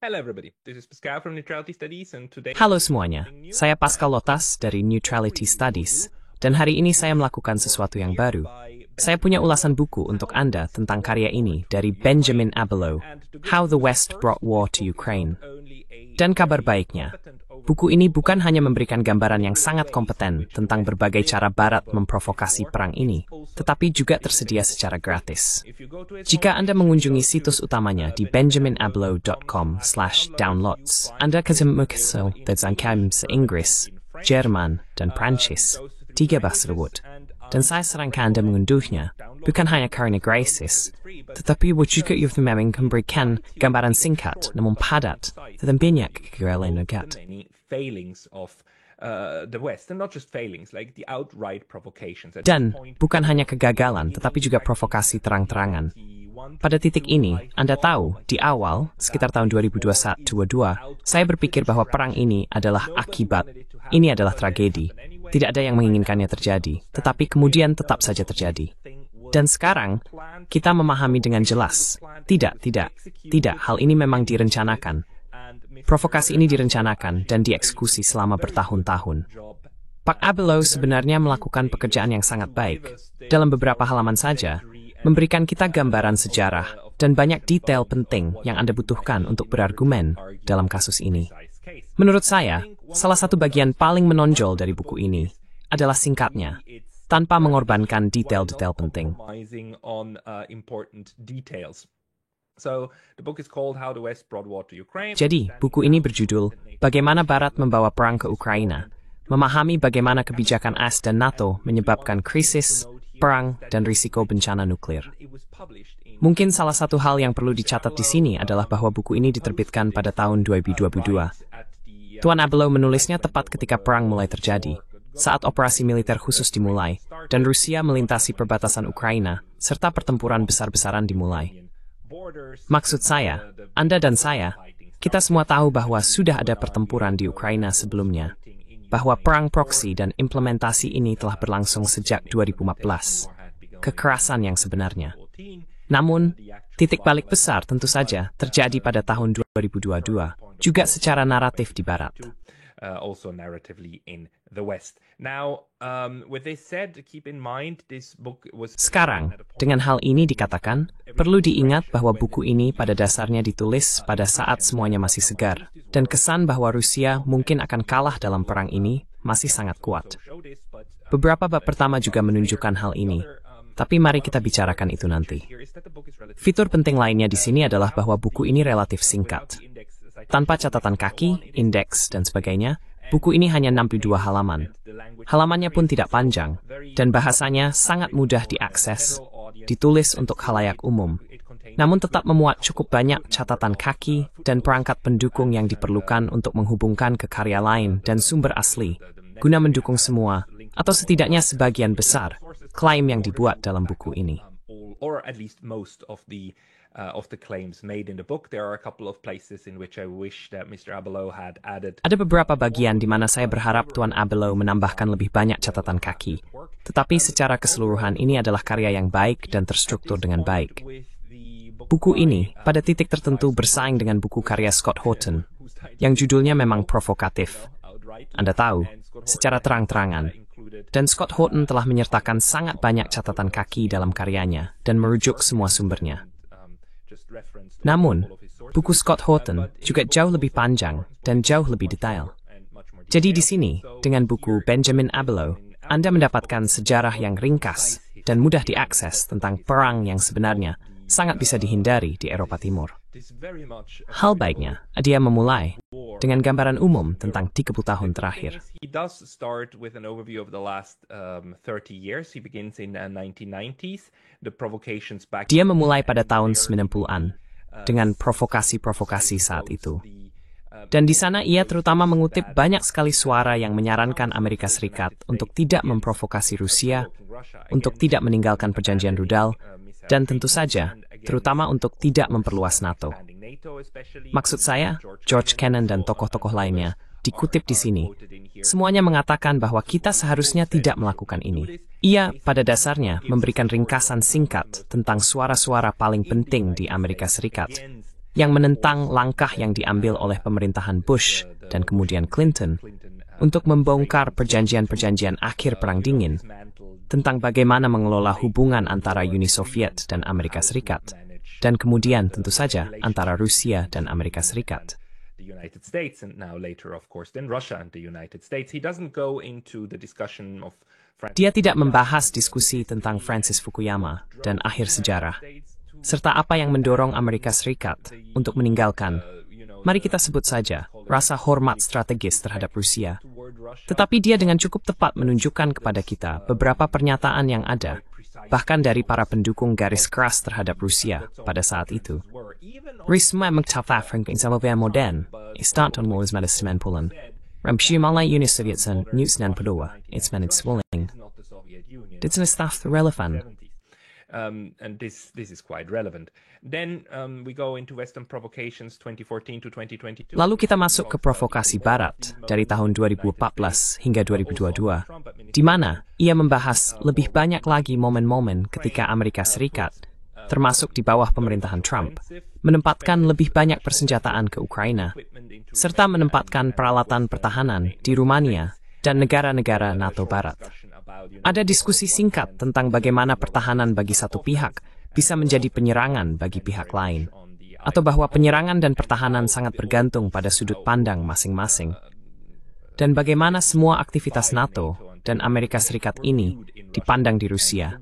Hello everybody, this is Pascal from Neutrality Studies and today... Halo semuanya, saya Pascal Lotas dari Neutrality Studies, dan hari ini saya melakukan sesuatu yang baru. Saya punya ulasan buku untuk Anda tentang karya ini dari Benjamin Abelow, How the West Brought War to Ukraine. Dan kabar baiknya, buku ini bukan hanya memberikan gambaran yang sangat kompeten tentang berbagai cara Barat memprovokasi perang ini, tetapi juga tersedia secara gratis. Jika Anda mengunjungi situs utamanya di benjaminabelow.com/downloads, Anda akan mengakses tentang se-Inggris, Jerman, dan Prancis, 3 bahasa tersebut. Dan saya sarankan Anda mengunduhnya, bukan hanya karena gratis, tetapi juga memang memberikan gambaran singkat namun padat tentang banyak kegagalan negara. Dan bukan hanya kegagalan, tetapi juga provokasi terang-terangan. Pada titik ini, Anda tahu, di awal, sekitar tahun 2021-2022, saya berpikir bahwa perang ini adalah akibat, ini adalah tragedi. Tidak ada yang menginginkannya terjadi, tetapi kemudian tetap saja terjadi. Dan sekarang, kita memahami dengan jelas, tidak, hal ini memang direncanakan. Provokasi ini direncanakan dan dieksekusi selama bertahun-tahun. Pak Abelow sebenarnya melakukan pekerjaan yang sangat baik. Dalam beberapa halaman saja, memberikan kita gambaran sejarah dan banyak detail penting yang Anda butuhkan untuk berargumen dalam kasus ini. Menurut saya, salah satu bagian paling menonjol dari buku ini adalah singkatnya, tanpa mengorbankan detail-detail penting. Jadi, buku ini berjudul Bagaimana Barat Membawa Perang ke Ukraina, memahami bagaimana kebijakan AS dan NATO menyebabkan krisis, perang, dan risiko bencana nuklir. Mungkin salah satu hal yang perlu dicatat di sini adalah bahwa buku ini diterbitkan pada tahun 2022. Tuan Abelow menulisnya tepat ketika perang mulai terjadi, saat operasi militer khusus dimulai, dan Rusia melintasi perbatasan Ukraina, serta pertempuran besar-besaran dimulai. Maksud saya, Anda dan saya, kita semua tahu bahwa sudah ada pertempuran di Ukraina sebelumnya, bahwa perang proksi dan implementasi ini telah berlangsung sejak 2014. Kekerasan yang sebenarnya. Namun, titik balik besar tentu saja terjadi pada tahun 2022, juga secara naratif di Barat. Sekarang, dengan hal ini dikatakan, perlu diingat bahwa buku ini pada dasarnya ditulis pada saat semuanya masih segar, dan kesan bahwa Rusia mungkin akan kalah dalam perang ini masih sangat kuat. Beberapa bab pertama juga menunjukkan hal ini, tapi mari kita bicarakan itu nanti. Fitur penting lainnya di sini adalah bahwa buku ini relatif singkat. Tanpa catatan kaki, indeks, dan sebagainya, buku ini hanya 62 halaman. Halamannya pun tidak panjang, dan bahasanya sangat mudah diakses, ditulis untuk khalayak umum, namun tetap memuat cukup banyak catatan kaki dan perangkat pendukung yang diperlukan untuk menghubungkan ke karya lain dan sumber asli, guna mendukung semua, atau setidaknya sebagian besar, klaim yang dibuat dalam buku ini. Ada beberapa bagian di mana saya berharap Tuan Abelow menambahkan lebih banyak catatan kaki, tetapi secara keseluruhan ini adalah karya yang baik dan terstruktur dengan baik. Buku ini, pada titik tertentu bersaing dengan buku karya Scott Horton, yang judulnya memang provokatif. Anda tahu, secara terang-terangan. Dan Scott Horton telah menyertakan sangat banyak catatan kaki dalam karyanya dan merujuk semua sumbernya. Namun, buku Scott Horton juga jauh lebih panjang dan jauh lebih detail. Jadi di sini, dengan buku Benjamin Abelow, Anda mendapatkan sejarah yang ringkas dan mudah diakses tentang perang yang sebenarnya sangat bisa dihindari di Eropa Timur. Hal baiknya, dia memulai dengan gambaran umum tentang 30 tahun terakhir. Dia memulai pada tahun 90-an dengan provokasi-provokasi saat itu. Dan di sana ia terutama mengutip banyak sekali suara yang menyarankan Amerika Serikat untuk tidak memprovokasi Rusia, untuk tidak meninggalkan perjanjian rudal, dan tentu saja, terutama untuk tidak memperluas NATO. Maksud saya, George Kennan dan tokoh-tokoh lainnya dikutip di sini. Semuanya mengatakan bahwa kita seharusnya tidak melakukan ini. Ia, pada dasarnya, memberikan ringkasan singkat tentang suara-suara paling penting di Amerika Serikat. yang menentang langkah yang diambil oleh pemerintahan Bush dan kemudian Clinton untuk membongkar perjanjian-perjanjian akhir Perang Dingin tentang bagaimana mengelola hubungan antara Uni Soviet dan Amerika Serikat, dan kemudian tentu saja antara Rusia dan Amerika Serikat. Dia tidak membahas diskusi tentang Francis Fukuyama dan akhir sejarah, serta apa yang mendorong Amerika Serikat untuk meninggalkan, mari kita sebut saja, rasa hormat strategis terhadap Rusia. Tetapi dia dengan cukup tepat menunjukkan kepada kita beberapa pernyataan yang ada, bahkan dari para pendukung garis keras terhadap Rusia pada saat itu. Risma magtafafring ng Soviet modern, istanton mo is medisimenpulan. Ramshimalay Uni Sovietsen, Newsnan Padua, it's managed swelling. It's an staff relevant. And this is quite relevant. Then we go into Western provocations 2014 to 2022. Lalu kita masuk ke provokasi Barat dari tahun 2014 hingga 2022, di mana ia membahas lebih banyak lagi momen-momen ketika Amerika Serikat, termasuk di bawah pemerintahan Trump, menempatkan lebih banyak persenjataan ke Ukraina, serta menempatkan peralatan pertahanan di Rumania dan negara-negara NATO Barat. Ada diskusi singkat tentang bagaimana pertahanan bagi satu pihak bisa menjadi penyerangan bagi pihak lain, atau bahwa penyerangan dan pertahanan sangat bergantung pada sudut pandang masing-masing, dan bagaimana semua aktivitas NATO dan Amerika Serikat ini dipandang di Rusia,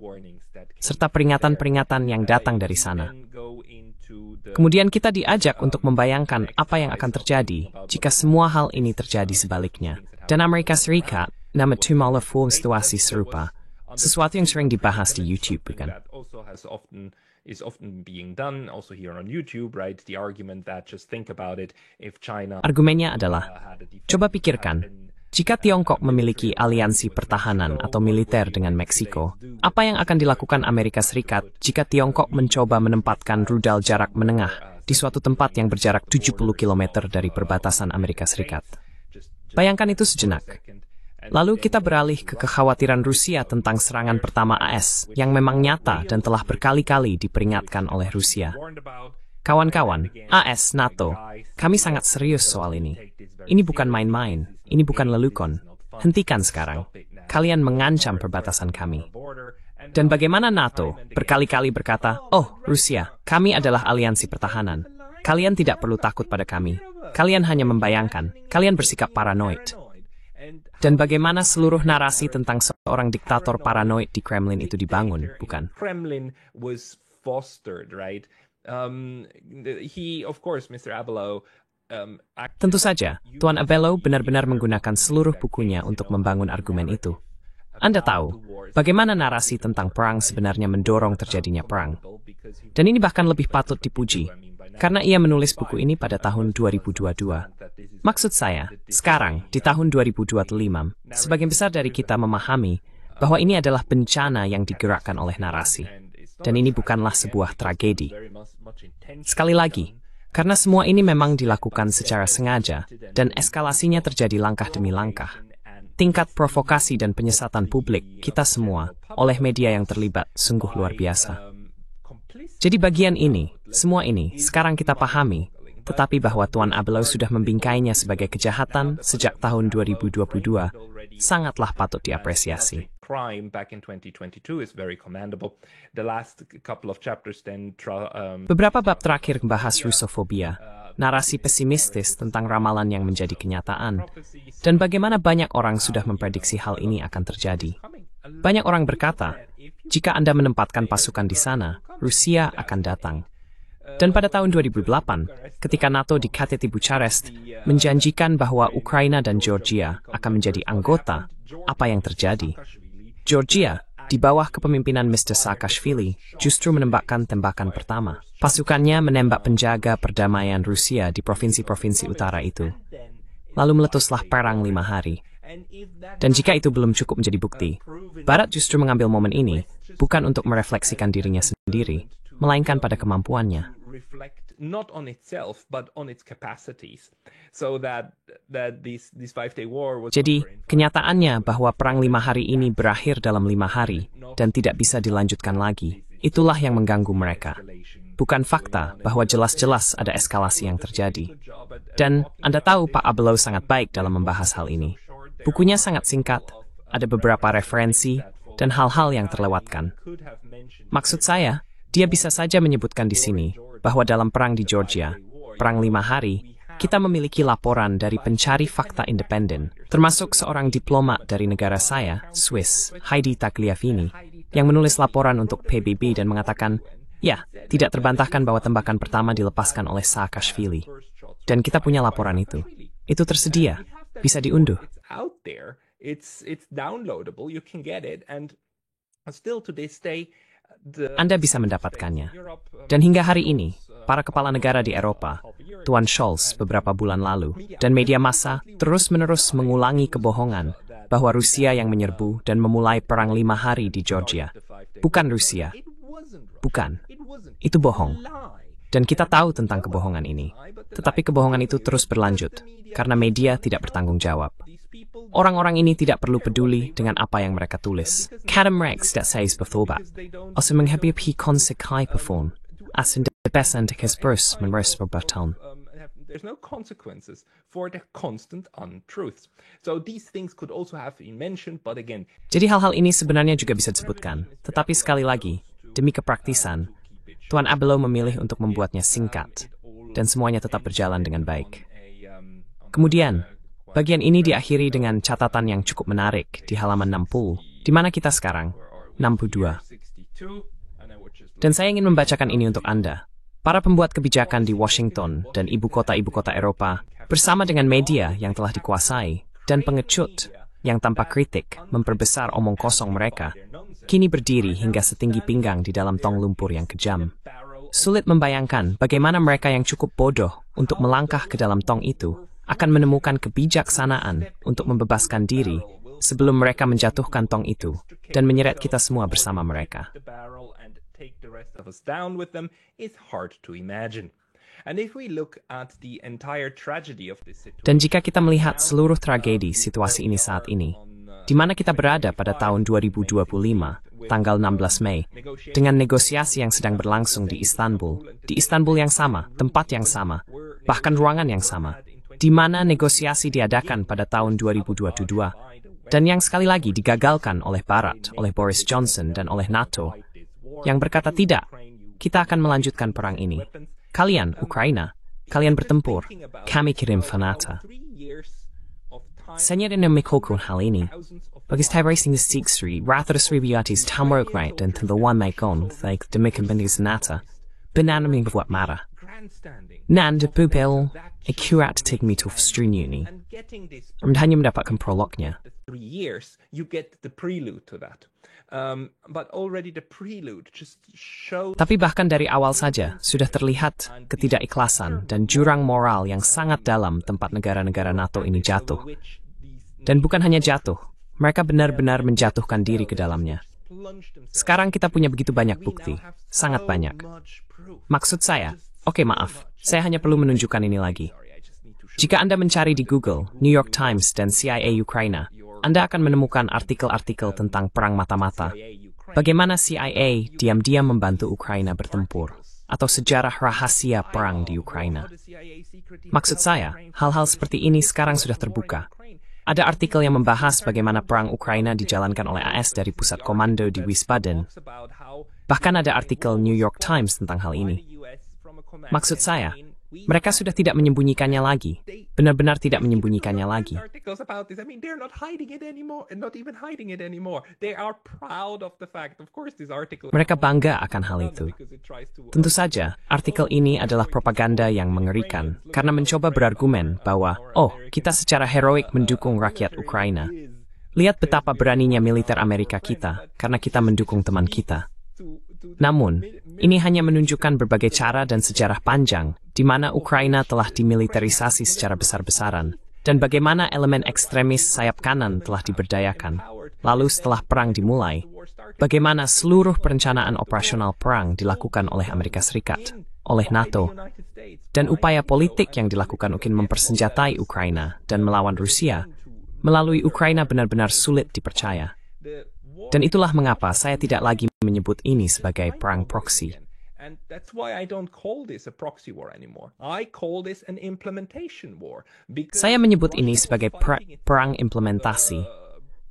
serta peringatan-peringatan yang datang dari sana. Kemudian kita diajak untuk membayangkan apa yang akan terjadi jika semua hal ini terjadi sebaliknya, dan Amerika Serikat nama tumala form situasi serupa, sesuatu yang sering dibahas di YouTube, bukan? Is often being done also here on YouTube, right? The argument that just think about it, if China. Argumennya adalah, coba pikirkan, jika Tiongkok memiliki aliansi pertahanan atau militer dengan Meksiko, apa yang akan dilakukan Amerika Serikat jika Tiongkok mencoba menempatkan rudal jarak menengah di suatu tempat yang berjarak 70 km dari perbatasan Amerika Serikat? Bayangkan itu sejenak. Lalu kita beralih ke kekhawatiran Rusia tentang serangan pertama AS yang memang nyata dan telah berkali-kali diperingatkan oleh Rusia. Kawan-kawan, AS, NATO, kami sangat serius soal ini. Ini bukan main-main, ini bukan lelukon. Hentikan sekarang. Kalian mengancam perbatasan kami. Dan bagaimana NATO berkali-kali berkata, oh, Rusia, kami adalah aliansi pertahanan. Kalian tidak perlu takut pada kami. Kalian hanya membayangkan, kalian bersikap paranoid. Dan bagaimana seluruh narasi tentang seorang diktator paranoid di Kremlin itu dibangun, bukan? Kremlin was fostered, right? He, of course, Mr. Abelow. Tentu saja, Tuan Abelow benar-benar menggunakan seluruh bukunya untuk membangun argumen itu. Anda tahu, bagaimana narasi tentang perang sebenarnya mendorong terjadinya perang. Dan ini bahkan lebih patut dipuji, karena ia menulis buku ini pada tahun 2022. Maksud saya, sekarang, di tahun 2025, sebagian besar dari kita memahami bahwa ini adalah bencana yang digerakkan oleh narasi. Dan ini bukanlah sebuah tragedi. Sekali lagi, karena semua ini memang dilakukan secara sengaja, dan eskalasinya terjadi langkah demi langkah. Tingkat provokasi dan penyesatan publik, kita semua, oleh media yang terlibat, sungguh luar biasa. Jadi bagian ini, semua ini, sekarang kita pahami, tetapi bahwa Tuan Abelow sudah membingkainya sebagai kejahatan sejak tahun 2022, sangatlah patut diapresiasi. Beberapa bab terakhir membahas Rusofobia, narasi pesimistis tentang ramalan yang menjadi kenyataan, dan bagaimana banyak orang sudah memprediksi hal ini akan terjadi. Banyak orang berkata, jika Anda menempatkan pasukan di sana, Rusia akan datang. Dan pada tahun 2008, ketika NATO di KTT Bucharest menjanjikan bahwa Ukraina dan Georgia akan menjadi anggota, apa yang terjadi? Georgia, di bawah kepemimpinan Mr. Saakashvili, justru menembakkan tembakan pertama. Pasukannya menembak penjaga perdamaian Rusia di provinsi-provinsi utara itu. Lalu meletuslah perang 5 hari. Dan jika itu belum cukup menjadi bukti, Barat justru mengambil momen ini bukan untuk merefleksikan dirinya sendiri, melainkan pada kemampuannya. Jadi, kenyataannya bahwa perang 5 hari ini berakhir dalam 5 hari dan tidak bisa dilanjutkan lagi, itulah yang mengganggu mereka. bukan fakta bahwa jelas-jelas ada eskalasi yang terjadi. Dan Anda tahu Pak Abelow sangat baik dalam membahas hal ini. Bukunya sangat singkat, ada beberapa referensi, dan hal-hal yang terlewatkan. Maksud saya, dia bisa saja menyebutkan di sini bahwa dalam perang di Georgia, perang 5 hari, kita memiliki laporan dari pencari fakta independen, termasuk seorang diplomat dari negara saya, Swiss, Heidi Tagliavini, yang menulis laporan untuk PBB dan mengatakan, ya, tidak terbantahkan bahwa tembakan pertama dilepaskan oleh Saakashvili. Dan kita punya laporan itu. Itu tersedia, bisa diunduh. It's downloadable, you can get it, and still to this day, Anda bisa mendapatkannya. Dan hingga hari ini, para kepala negara di Eropa, Tuan Scholz beberapa bulan lalu, dan media massa terus-menerus mengulangi kebohongan bahwa Rusia yang menyerbu dan memulai perang 5 hari di Georgia. Bukan Rusia. Bukan. Itu bohong. Dan kita tahu tentang kebohongan ini. Tetapi kebohongan itu terus berlanjut, karena media tidak bertanggung jawab. Orang-orang ini tidak perlu peduli dengan apa yang mereka tulis. Kadang mereka says beforbat, also menghabibi konsekai perform, as in the best and his burst menurut berbatan. There's no consequences for the constant untruths. So these things could also have been mentioned, but again. Jadi hal-hal ini sebenarnya juga bisa disebutkan. Tetapi sekali lagi, demi kepraktisan, Tuan Abelow memilih untuk membuatnya singkat, dan semuanya tetap berjalan dengan baik. Kemudian, bagian ini diakhiri dengan catatan yang cukup menarik di halaman 60, di mana kita sekarang, 62. Dan saya ingin membacakan ini untuk Anda. Para pembuat kebijakan di Washington dan ibu kota Eropa, bersama dengan media yang telah dikuasai, dan pengecut yang tanpa kritik memperbesar omong kosong mereka, kini berdiri hingga setinggi pinggang di dalam tong lumpur yang kejam. Sulit membayangkan bagaimana mereka yang cukup bodoh untuk melangkah ke dalam tong itu akan menemukan kebijaksanaan untuk membebaskan diri sebelum mereka menjatuhkan tong itu dan menyeret kita semua bersama mereka. Dan jika kita melihat seluruh tragedi situasi ini saat ini, di mana kita berada pada tahun 2025, tanggal 16 Mei, dengan negosiasi yang sedang berlangsung di Istanbul yang sama, tempat yang sama, bahkan ruangan yang sama, di mana negosiasi diadakan pada tahun 2022, dan yang sekali lagi digagalkan oleh Barat, oleh Boris Johnson, dan oleh NATO, yang berkata tidak, kita akan melanjutkan perang ini. Kalian, Ukraina, kalian bertempur, kami kirim fanata. Saya tidak memikirkan hal ini. Bagi racing the Siegfried, ratus ribuatis tamuruk right dan tentuan maikon, like demikian bendis nata, benar membuat marah. Nan de pupil, akurat tigmituf strununi. Hanya mendapatkan prolognya. Tapi bahkan dari awal saja sudah terlihat ketidakikhlasan dan jurang moral yang sangat dalam tempat negara-negara NATO ini jatuh. Dan bukan hanya jatuh, mereka benar-benar menjatuhkan diri ke dalamnya. Sekarang kita punya begitu banyak bukti, sangat banyak. Maksud saya, oke maaf, saya hanya perlu menunjukkan ini lagi. Jika Anda mencari di Google, New York Times dan CIA Ukraina, Anda akan menemukan artikel-artikel tentang perang mata-mata, bagaimana CIA diam-diam membantu Ukraina bertempur, atau sejarah rahasia perang di Ukraina. Maksud saya, hal-hal seperti ini sekarang sudah terbuka. Ada artikel yang membahas bagaimana perang Ukraina dijalankan oleh AS dari pusat komando di Wiesbaden. Bahkan ada artikel New York Times tentang hal ini. Maksud saya, mereka sudah tidak menyembunyikannya lagi. Benar-benar tidak menyembunyikannya lagi. Mereka bangga akan hal itu. Tentu saja, artikel ini adalah propaganda yang mengerikan karena mencoba berargumen bahwa, oh, kita secara heroik mendukung rakyat Ukraina. Lihat betapa beraninya militer Amerika kita karena kita mendukung teman kita. Namun, ini hanya menunjukkan berbagai cara dan sejarah panjang di mana Ukraina telah dimiliterisasi secara besar-besaran dan bagaimana elemen ekstremis sayap kanan telah diberdayakan. Lalu setelah perang dimulai, bagaimana seluruh perencanaan operasional perang dilakukan oleh Amerika Serikat, oleh NATO, dan upaya politik yang dilakukan untuk mempersenjatai Ukraina dan melawan Rusia melalui Ukraina benar-benar sulit dipercaya. Dan itulah mengapa saya tidak lagi menyebut ini sebagai perang proksi. And that's why I don't call this a proxy war anymore. I call this an implementation war. Saya menyebut ini sebagai perang implementasi,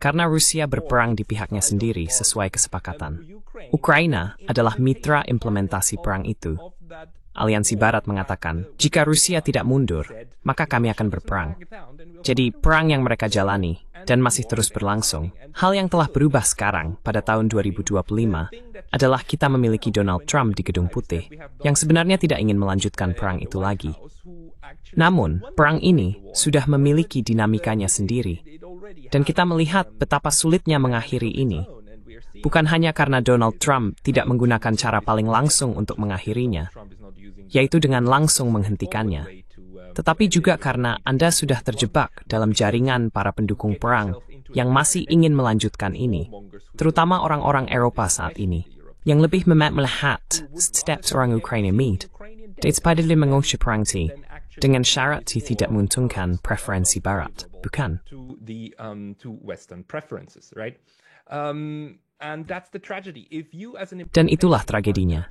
karena Rusia berperang di pihaknya sendiri sesuai kesepakatan. Ukraina adalah mitra implementasi perang itu. Aliansi Barat mengatakan, jika Rusia tidak mundur, maka kami akan berperang. Jadi, perang yang mereka jalani dan masih terus berlangsung. Hal yang telah berubah sekarang pada tahun 2025 adalah kita memiliki Donald Trump di Gedung Putih yang sebenarnya tidak ingin melanjutkan perang itu lagi. Namun, perang ini sudah memiliki dinamikanya sendiri. Dan kita melihat betapa sulitnya mengakhiri ini. Bukan hanya karena Donald Trump tidak menggunakan cara paling langsung untuk mengakhirinya, yaitu dengan langsung menghentikannya, tetapi juga karena Anda sudah terjebak dalam jaringan para pendukung perang yang masih ingin melanjutkan ini, terutama orang-orang Eropa saat ini, yang lebih melihat setiap orang Ukraina daripada mengusir perang dengan syarat tidak menguntungkan preferensi Barat, bukan? Dan itulah tragedinya.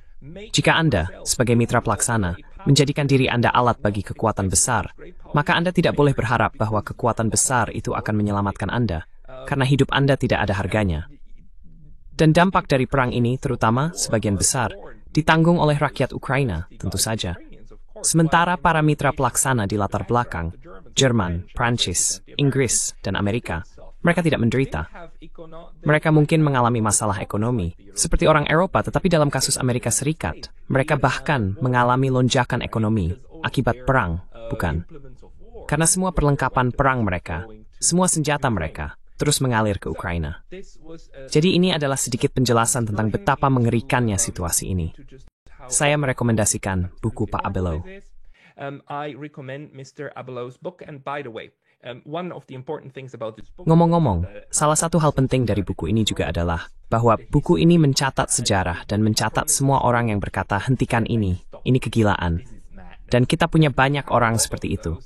Jika Anda, sebagai mitra pelaksana, menjadikan diri Anda alat bagi kekuatan besar, maka Anda tidak boleh berharap bahwa kekuatan besar itu akan menyelamatkan Anda, karena hidup Anda tidak ada harganya. Dan dampak dari perang ini, terutama sebagian besar, ditanggung oleh rakyat Ukraina, tentu saja. Sementara para mitra pelaksana di latar belakang, Jerman, Prancis, Inggris, dan Amerika, mereka tidak menderita. Mereka mungkin mengalami masalah ekonomi, seperti orang Eropa, tetapi dalam kasus Amerika Serikat, mereka bahkan mengalami lonjakan ekonomi akibat perang, bukan? Karena semua perlengkapan perang mereka, semua senjata mereka, terus mengalir ke Ukraina. Jadi ini adalah sedikit penjelasan tentang betapa mengerikannya situasi ini. Saya merekomendasikan buku Pak Abelow. Ngomong-ngomong, salah satu hal penting dari buku ini juga adalah bahwa buku ini mencatat sejarah dan mencatat semua orang yang berkata hentikan ini kegilaan. Dan kita punya banyak orang seperti itu.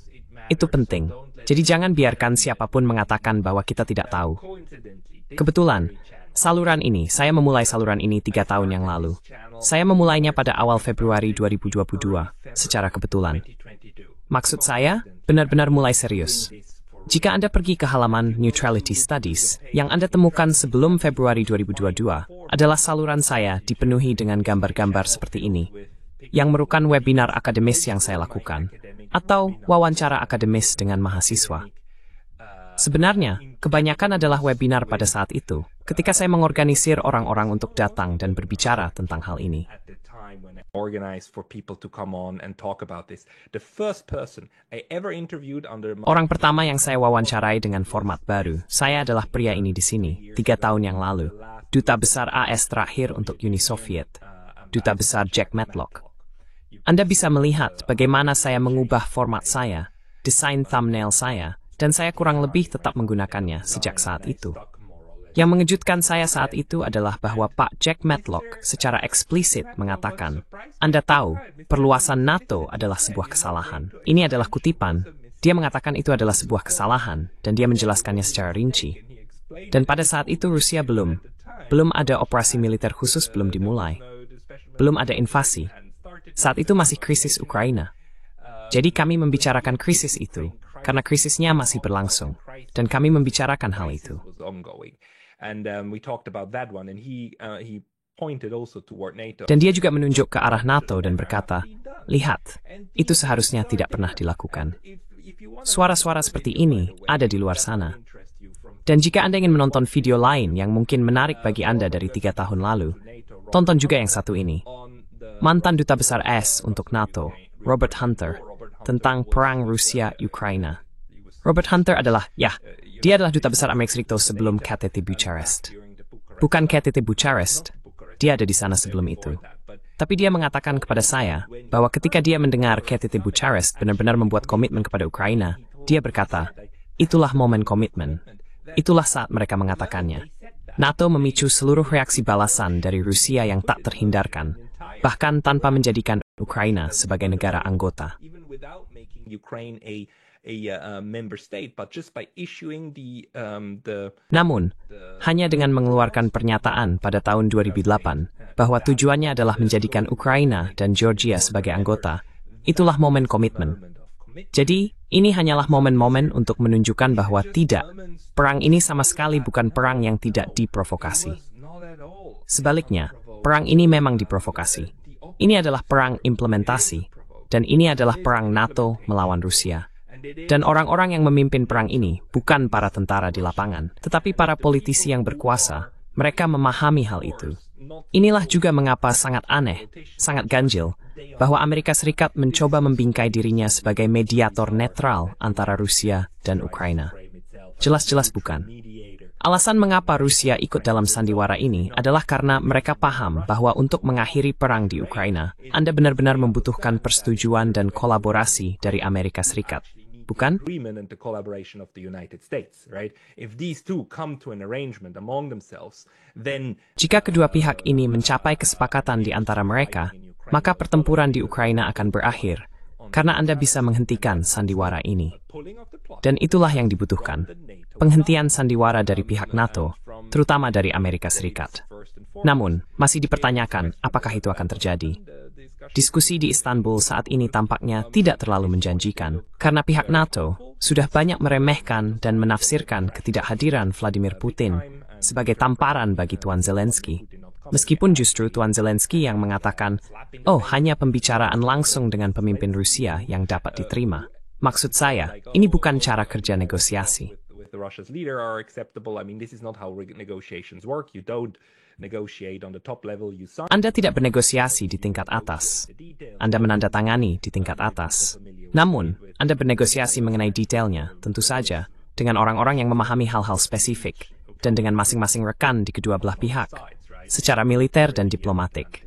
Itu penting. Jadi jangan biarkan siapapun mengatakan bahwa kita tidak tahu. Kebetulan, saya memulai saluran ini 3 tahun yang lalu. Saya memulainya pada awal Februari 2022, secara kebetulan. Maksud saya, benar-benar mulai serius. Jika Anda pergi ke halaman Neutrality Studies, yang Anda temukan sebelum Februari 2022, adalah saluran saya dipenuhi dengan gambar-gambar seperti ini, yang merupakan webinar akademis yang saya lakukan, atau wawancara akademis dengan mahasiswa. Sebenarnya, kebanyakan adalah webinar pada saat itu, ketika saya mengorganisir orang-orang untuk datang dan berbicara tentang hal ini. Orang pertama yang saya wawancarai dengan format baru, saya adalah pria ini di sini, 3 tahun yang lalu, Duta Besar AS terakhir untuk Uni Soviet, Duta Besar Jack Matlock. Anda bisa melihat bagaimana saya mengubah format saya, desain thumbnail saya, dan saya kurang lebih tetap menggunakannya sejak saat itu. Yang mengejutkan saya saat itu adalah bahwa Pak Jack Matlock secara eksplisit mengatakan, Anda tahu, perluasan NATO adalah sebuah kesalahan. Ini adalah kutipan. Dia mengatakan itu adalah sebuah kesalahan, dan dia menjelaskannya secara rinci. Dan pada saat itu Rusia belum ada operasi militer khusus, belum dimulai. Belum ada invasi. Saat itu masih krisis Ukraina. Jadi kami membicarakan krisis itu, karena krisisnya masih berlangsung, dan kami membicarakan hal itu. Dan dia juga menunjuk ke arah NATO dan berkata, lihat, itu seharusnya tidak pernah dilakukan. Suara-suara seperti ini ada di luar sana. Dan jika Anda ingin menonton video lain yang mungkin menarik bagi Anda dari 3 tahun lalu, tonton juga yang satu ini. Mantan Duta Besar S untuk NATO, Robert Hunter, tentang perang Rusia-Ukraina. Robert Hunter adalah, dia adalah Duta Besar Amerika Serikat sebelum KTT Bucharest. Bukan KTT Bucharest, dia ada di sana sebelum itu. Tapi dia mengatakan kepada saya bahwa ketika dia mendengar KTT Bucharest benar-benar membuat komitmen kepada Ukraina, dia berkata, itulah momen komitmen. Itulah saat mereka mengatakannya. NATO memicu seluruh reaksi balasan dari Rusia yang tak terhindarkan, bahkan tanpa menjadikan Ukraina sebagai negara anggota. without making Ukraine a member state, but just by issuing Namun, hanya dengan mengeluarkan pernyataan pada tahun 2008 bahwa tujuannya adalah menjadikan Ukraina dan Georgia sebagai anggota, itulah momen komitmen. Jadi, ini hanyalah momen-momen untuk menunjukkan bahwa tidak, perang ini sama sekali bukan perang yang tidak diprovokasi. Sebaliknya, perang ini memang diprovokasi. Ini adalah perang implementasi, dan ini adalah perang NATO melawan Rusia. Dan orang-orang yang memimpin perang ini bukan para tentara di lapangan, tetapi para politisi yang berkuasa. Mereka memahami hal itu. Inilah juga mengapa sangat aneh, sangat ganjil, bahwa Amerika Serikat mencoba membingkai dirinya sebagai mediator netral antara Rusia dan Ukraina. Jelas-jelas bukan. Alasan mengapa Rusia ikut dalam sandiwara ini adalah karena mereka paham bahwa untuk mengakhiri perang di Ukraina, Anda benar-benar membutuhkan persetujuan dan kolaborasi dari Amerika Serikat. Bukan? Jika kedua pihak ini mencapai kesepakatan di antara mereka, maka pertempuran di Ukraina akan berakhir, karena Anda bisa menghentikan sandiwara ini. Dan itulah yang dibutuhkan, penghentian sandiwara dari pihak NATO, terutama dari Amerika Serikat. Namun, masih dipertanyakan apakah itu akan terjadi. Diskusi di Istanbul saat ini tampaknya tidak terlalu menjanjikan, karena pihak NATO sudah banyak meremehkan dan menafsirkan ketidakhadiran Vladimir Putin sebagai tamparan bagi Tuan Zelensky. Meskipun justru Tuan Zelensky yang mengatakan, oh hanya pembicaraan langsung dengan pemimpin Rusia yang dapat diterima. Maksud saya, ini bukan cara kerja negosiasi. Anda tidak bernegosiasi di tingkat atas. Anda menandatangani di tingkat atas. Namun, Anda bernegosiasi mengenai detailnya, tentu saja, dengan orang-orang yang memahami hal-hal spesifik, dan dengan masing-masing rekan di kedua belah pihak, secara militer dan diplomatik.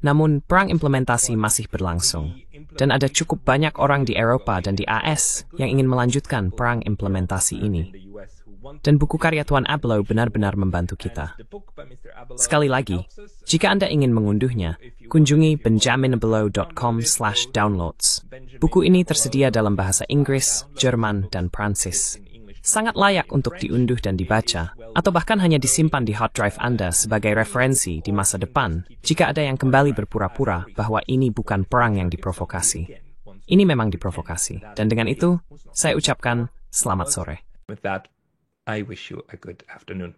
Namun, perang implementasi masih berlangsung, dan ada cukup banyak orang di Eropa dan di AS yang ingin melanjutkan perang implementasi ini. Dan buku karya Tuan Abelow benar-benar membantu kita. Sekali lagi, jika Anda ingin mengunduhnya, kunjungi benjaminabelow.com/downloads. Buku ini tersedia dalam bahasa Inggris, Jerman, dan Prancis. Sangat layak untuk diunduh dan dibaca, atau bahkan hanya disimpan di hard drive Anda sebagai referensi di masa depan, jika ada yang kembali berpura-pura bahwa ini bukan perang yang diprovokasi. Ini memang diprovokasi, dan dengan itu, saya ucapkan selamat sore. With that, I wish you a good afternoon.